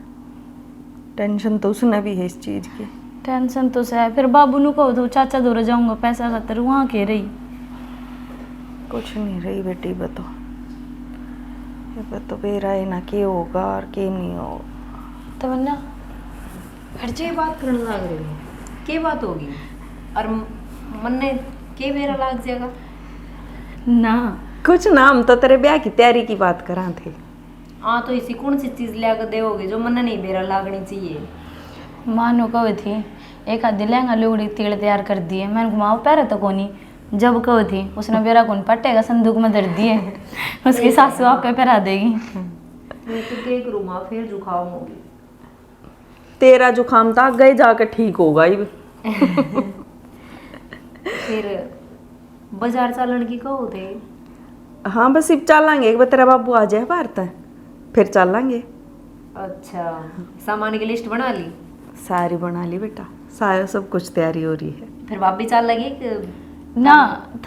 [SPEAKER 3] टेंशन तो उसने भी है इस चीज़ की।
[SPEAKER 5] टेंशन तो से है, फिर बाबू नु कहो तो चाचा दूर जाऊंगा पैसा खातर, वहाँ के रही।
[SPEAKER 3] कुछ नहीं रही बेटी बतो, ये तो बेरा है ना के होगा और के नहीं होगा।
[SPEAKER 5] तो मन्ना
[SPEAKER 6] हर जे बात करने लग रही हो, के बात होगी? और मन ने के मेरा लाग जाएगा
[SPEAKER 3] ना कुछ ना, हम तो तेरे ब्याह की तैयारी की बात करा थे।
[SPEAKER 6] हाँ तो इसी कौन सी चीज लाकर देओगे जो मन नहीं बेरा लागनी चाहिए?
[SPEAKER 5] मानो कहो थी एक आधी लहंगा लुगड़ी तेल तैयार कर दिए, मैंने घुमाओ पैर तो कोनी, जब कहो थी उसने बेरा कौन पटेगा, संदूक में धर दिए, उसकी सासू आप पे पहरा देगी।
[SPEAKER 6] मैं तो देख रूमा फिर जुकाम होगी।
[SPEAKER 3] तेरा जुकाम तो गए जाकर ठीक होगा ही।
[SPEAKER 6] फिर बाजार चलन की कहो थे?
[SPEAKER 3] हाँ बस अब चलेंगे, एक बार तेरा बाबू आ जाए भारत फिर चलेंगे।
[SPEAKER 6] अच्छा, सामान की लिस्ट बना ली?
[SPEAKER 3] सारी बना ली बेटा, सारा सब कुछ तैयारी हो रही है।
[SPEAKER 6] फिर भाभी चल लगी
[SPEAKER 5] ना,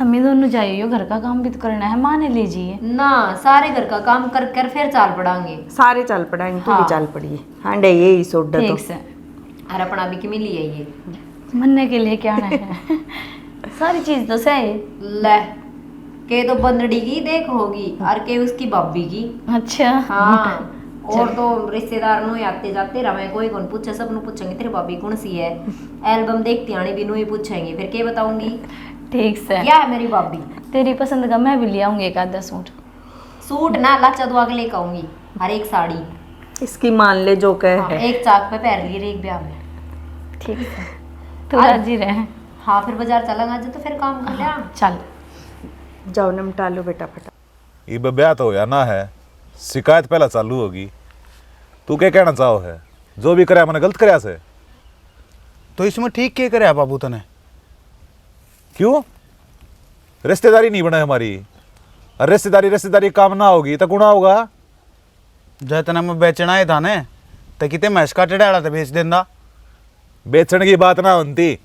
[SPEAKER 5] थम्मी दोनों जाइयो, घर का काम भी तो करना है, माने लीजिए
[SPEAKER 6] ना, सारे घर का काम कर कर फिर चाल पड़ांगे।
[SPEAKER 3] सारे चल पड़ेंगे, तू भी
[SPEAKER 6] हाँ।
[SPEAKER 3] चल पड़िए। हाँ डे यही सोडा तो
[SPEAKER 5] ठीक से।
[SPEAKER 6] अरे अपना भी किमी लिए ये
[SPEAKER 5] मन्ने के लिए क्या है सारी चीज तो सही।
[SPEAKER 6] ले के तो बंदड़ी की देख होगी और के उसकी भाभी की।
[SPEAKER 5] अच्छा
[SPEAKER 6] हाँ और तो रिश्तेदार नु आते जाते रहे, कोई कौन पूछे, सब नु पूछेंगे तेरी भाभी कौन सी है, एल्बम देखती आनी भी नु ही पूछेंगे, फिर के बताऊंगी
[SPEAKER 5] ठीक से।
[SPEAKER 6] क्या है मेरी भाभी।
[SPEAKER 5] तेरी पसंद का मैं भी ले आऊंगी एक आधा सूट।
[SPEAKER 6] सूट ना लाचा दुआ के लेकर आऊंगी, हर एक साड़ी।
[SPEAKER 3] इसकी मान ले जो कहे
[SPEAKER 6] हाँ,
[SPEAKER 3] है।
[SPEAKER 6] एक चाक पे पहन ली एक ब्याह में।
[SPEAKER 5] ठीक है तो राजी रहे।
[SPEAKER 6] हाँ फिर बाजार चलेंगे आज तो फिर काम कर लिया।
[SPEAKER 5] चल
[SPEAKER 3] जाओ निपटा लो बेटा फटा।
[SPEAKER 1] ये ब्याह तो होया ना है, शिकायत पहला चालू होगी। तू क्या कहना चाहो है, जो भी करे मैंने गलत कराया से?
[SPEAKER 7] तो इसमें ठीक क्या करे बाबू तने?
[SPEAKER 1] क्यों? रिश्तेदारी नहीं बना हमारी, और रिश्तेदारी काम ना होगी तो गुणा होगा।
[SPEAKER 7] जय तना मैं बेचना ही था ने, तो कितने मैस का टेढ़ा था बेच देना।
[SPEAKER 1] बेचने की बात ना होती,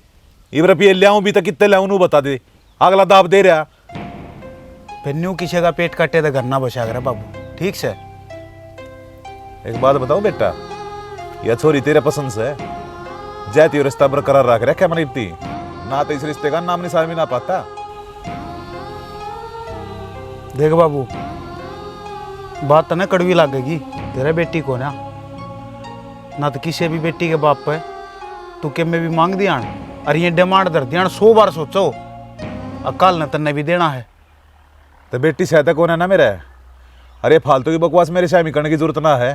[SPEAKER 1] इब रुपये लियाऊं भी तो कितने लियाऊं नू बता दे, अगला दाब दे रहा।
[SPEAKER 7] फिर न्यू किसी का पेट कटे तो घर ना बचा करे बाबू, ठीक से।
[SPEAKER 1] एक बात बताऊं बेटा, यह छोरी तेरे पसंद से जाती हो, रिश्ता बरकरार रख रहा क्या मन इतनी ना, तो इस रिश्ते का नाम निशान भी ना पाता।
[SPEAKER 7] देख बाबू, बात तो ना कड़वी लगेगी, तेरा बेटी को ना तो किसी भी बेटी के बाप पे तू के में भी मांग दिया और ये डिमांड धर दिया 100 बार सोचो, अकाल ने तन्ने भी देना है।
[SPEAKER 1] तो बेटी सहता कौन है ना मेरा? अरे फालतू की बकवास मेरे शामी करने की जरूरत ना है।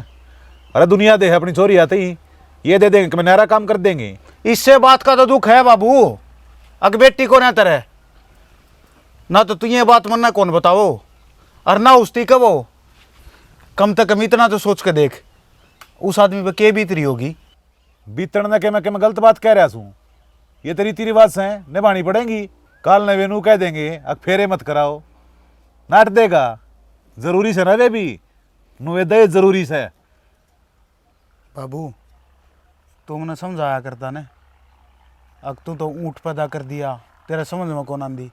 [SPEAKER 1] अरे दुनिया दे है अपनी चोरी आती ही, ये दे देंगे कि मैं नहरा काम कर देंगे।
[SPEAKER 7] इससे बात का तो दुख है बाबू, अग बेटी को ना तरह ना तो तू ये बात मन्ना कौन बताओ और ना उसती कब हो। कम से कम इतना तो सोच के देख, उस आदमी पे के बीत रही होगी।
[SPEAKER 1] बीतण ना के मैं गलत बात कह रहा हूँ, ये तेरी रीति रिवाज है, निभानी पड़ेंगी। काल नवे नू कह देंगे अग फेरे मत कराओ, नाट देगा। जरूरी से ना वे भी नुए दे जरूरी से।
[SPEAKER 7] बाबू तुमने समझाया करता ने, अब तू तो ऊँट पैदा कर दिया, तेरे समझ में कौन आंदी।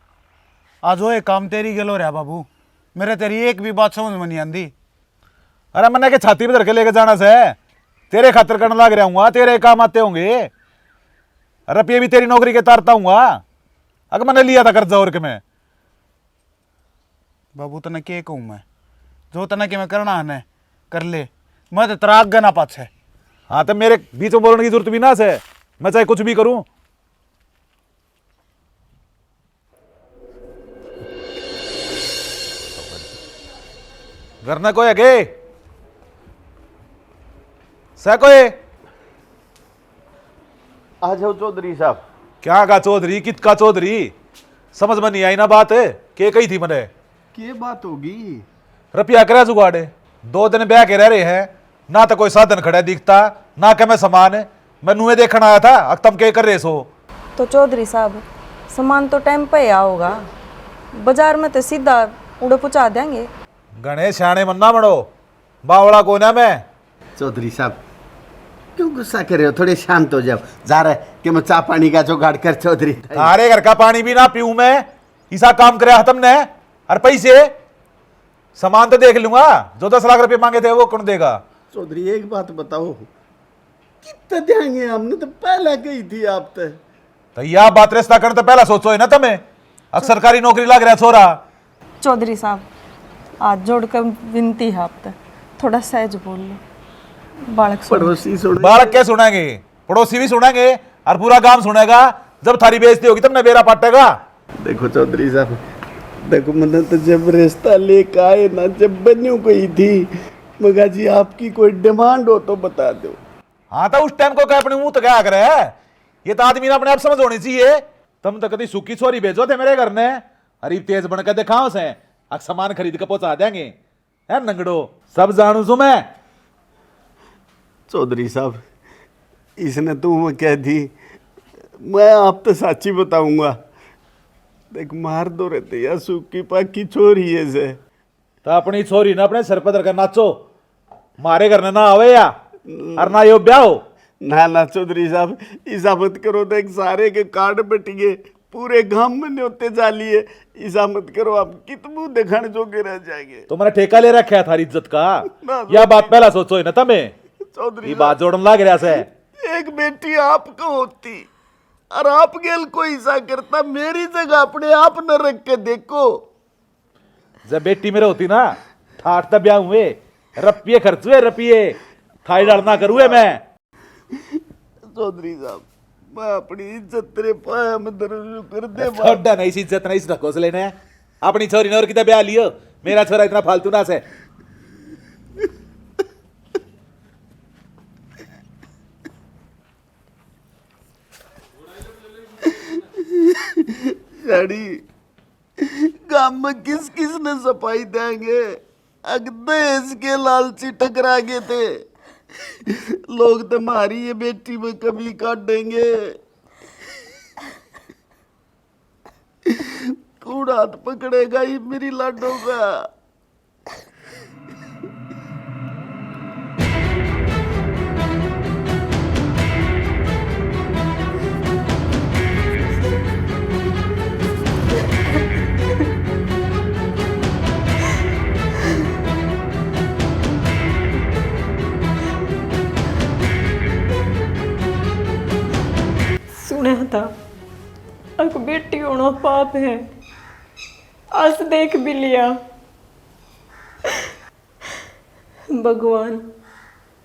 [SPEAKER 7] आज वो एक काम तेरी गलो रहा बाबू, मेरे तेरी एक भी बात समझ में नहीं आंदी।
[SPEAKER 1] अरे मन्ना के छाती पे धर के लेके जाना से, तेरे खातर करने लग रहा हूँ, तेरे काम आते होंगे। रुपये भी तेरी नौकरी के तारता हूँ, अगर मैंने लिया था कर्जा और के मैं।
[SPEAKER 7] बाबू तने के कहूँ मैं, जो तना कि मैं करना है ने कर ले, मैं तो तराग गना पाछे।
[SPEAKER 1] हाँ तो मेरे बीच में बोलने की जरूरत भी ना से, मैं चाहे कुछ भी करूं। घर ना कोई अगे सह कोई
[SPEAKER 2] आ जाओ चौधरी साहब।
[SPEAKER 1] क्या का चौधरी, कित का चौधरी, समझ में नहीं आई ना बात के कही थी मैंने।
[SPEAKER 2] के बात होगी?
[SPEAKER 1] रुपया करे जुगाड़, 2 दिन ब्याह के रह रहे हैं, ना तो कोई साधन खड़ा दिखता, ना के मैं सामान मैं नुए देखने आया था, अब तुम क्या कर रहे सो?
[SPEAKER 3] तो चौधरी साहब सामान तो टाइम पे आ होगा, बाजार में तो सीधा उड़े पहुँचा देंगे।
[SPEAKER 1] गणेश शाणे मन्ना बड़ो, बावड़ा को ना मैं।
[SPEAKER 2] चौधरी साहब क्यों गुस्सा कर रहे हो, थोड़े शांत हो जाओ। जा रहा है कि मैं चाय पानी का जुगाड़ कर चौधरी।
[SPEAKER 1] तारे घर का पानी भी ना पीऊं मैं, ऐसा काम करे तुमने। और पैसे सामान तो देख लूंगा, जो 10 लाख रुपए मांगे थे वो कौन देगा?
[SPEAKER 2] चौधरी एक बात बताओ, कितना देंगे? हमने तो पहले कही थी आप
[SPEAKER 1] तो यह बात रिश्ता करने तो पहला सोचो है ना तुम्हें। अब सरकारी नौकरी लग रहा छोरा।
[SPEAKER 3] चौधरी साहब हाथ जोड़कर विनती है आप तक, थोड़ा सहज बोल लो। बालक सुन।
[SPEAKER 2] पड़ोसी सुन।
[SPEAKER 1] बालक क्या सुनेंगे, पड़ोसी भी सुनेंगे और पूरा गांव सुनेगा। जब थारी बेइज्जती होगी तब न बेरा पाटेगा।
[SPEAKER 2] देखो चौधरी साहब, देखो मैंने तो जब रिश्ता लेकर आए ना, जब बन्यू गई थी, मगा जी आपकी कोई डिमांड हो तो बता दो।
[SPEAKER 1] हाँ तो उस टाइम को क्या अपने मुंह तो क्या करे, ये तो आदमी ने अपने आप समझ होनी चाहिए। तुम तो कभी सूखी छोरी भेजो थे मेरे घर ने, अरे तेज बनकर दिखाओ से, अब सामान खरीद कर पहुंचा देंगे। है नंगड़ो, सब जानू सु मैं।
[SPEAKER 2] चौधरी साहब इसने तो मैं कह दी, मैं आप तो साची बताऊंगा। देख मार दो रहते या सूखी पाकी छोरी है से।
[SPEAKER 1] तो अपनी छोरी ना अपने सर पर धरकर नाचो, मारे घर ना आवे या और ना यो ब्याह हो।
[SPEAKER 2] ना ना चौधरी साहब ऐसा मत करो, देख सारे के कार्ड बट गए, पूरे गांव में न्योते जा लिए। ऐसा मत करो, आप कितनू दिखाने जोगे रह जाएंगे।
[SPEAKER 1] तो मैंने ठेका ले रखा है थारी इज्जत का,
[SPEAKER 2] ना,
[SPEAKER 1] यह बात पहला सोचो है ना तुम्हें।
[SPEAKER 2] चौधरी
[SPEAKER 1] ये बात जोड़न लग रहा से।
[SPEAKER 2] एक बेटी आपको होती और आप गेल कोई ऐसा करता, मेरी जगह अपने आप न रख के देखो।
[SPEAKER 1] जब बेटी मेरे होती ना, ठाठ तब ब्याह हुए, रपिये खर्च हुए, रपिये थाई डरना करूए मैं।
[SPEAKER 2] चौधरी साहब मैं अपनी इज्जत तेरे पाया में दर्ज कर दे।
[SPEAKER 1] थोड़ा नहीं सी इज्जत नहीं सी ढकोस लेने, अपनी छोरी ने और कितना ब्याह लियो, मेरा छोरा इतना फालतू ना से।
[SPEAKER 2] गाड़ी गांव में किस किस ने सफाई देंगे? अगदेश के लालची टकरा गए थे, लोग तुम्हारी ये बेटी में कमी काट देंगे। कौन हाथ पकड़ेगा ये मेरी लाडो का?
[SPEAKER 3] सुना था अक बेटी होना पाप है, आज देख भी लिया। भगवान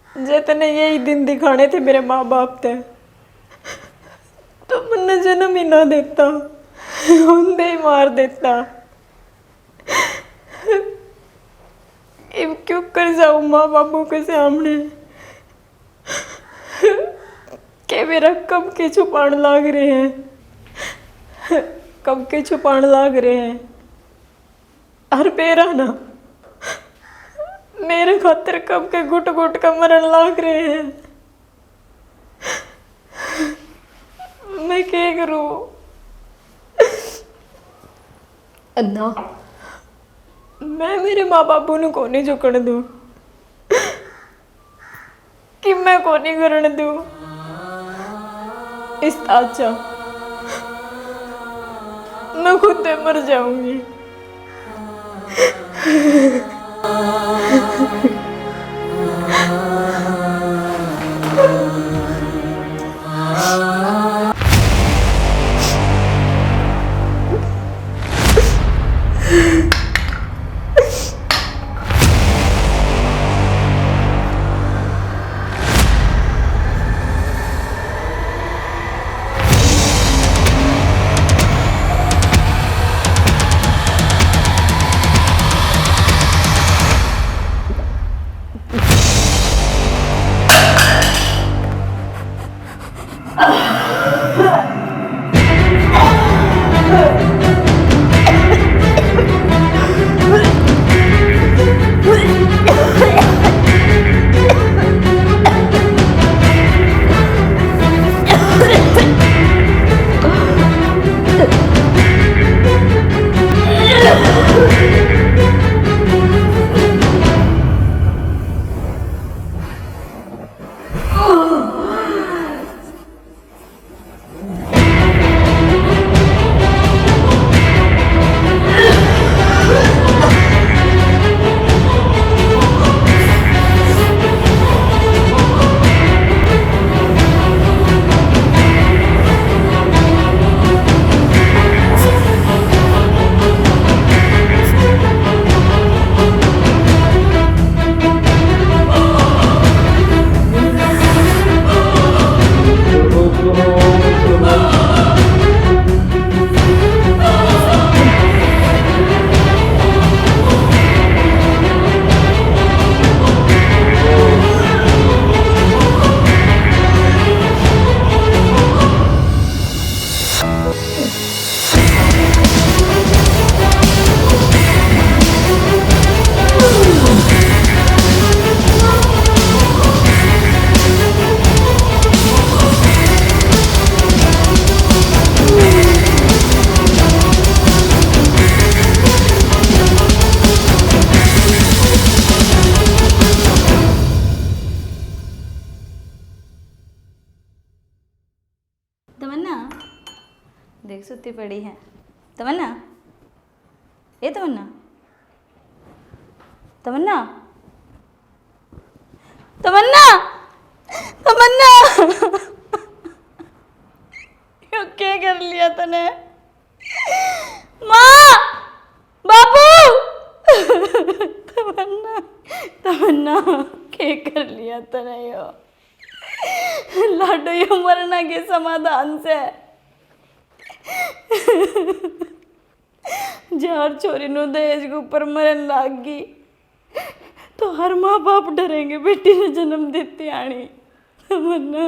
[SPEAKER 3] जितने यही दिन दिखाने थे मेरे माँ बाप थे, तो मैंने जन्म ही ना देता, उन्हें ही मार देता। अब क्यों कर जाऊँ माँ बापों के सामने के मेरा कब के छुपान लाग रहे हैं, कब के छुपान लाग रहे हैं। और मेरा ना मेरे खातिर कब के घुट घुट का मरण लाग रहे हैं। मैं क्या करूं अन्ना, मैं मेरे माँ बापू ने को नहीं झुकण दूं कि मैं को नहीं करने दूं। इस अच्छा मैं खुद मर जाऊंगी।
[SPEAKER 5] देख सुती पड़ी है। तमन्ना, ए तमन्ना, तमन्ना, तमन्ना, तमन्ना, यो क्या कर लिया तने? माँ, बाबू, तमन्ना, तमन्ना, क्या कर लिया तने यो? लाडो यो मरना के समाधान से जार छोरी नु दहेज के ऊपर मरन लाग गई तो हर माँ बाप डरेंगे बेटी ने जन्म देती आनी। तमन्ना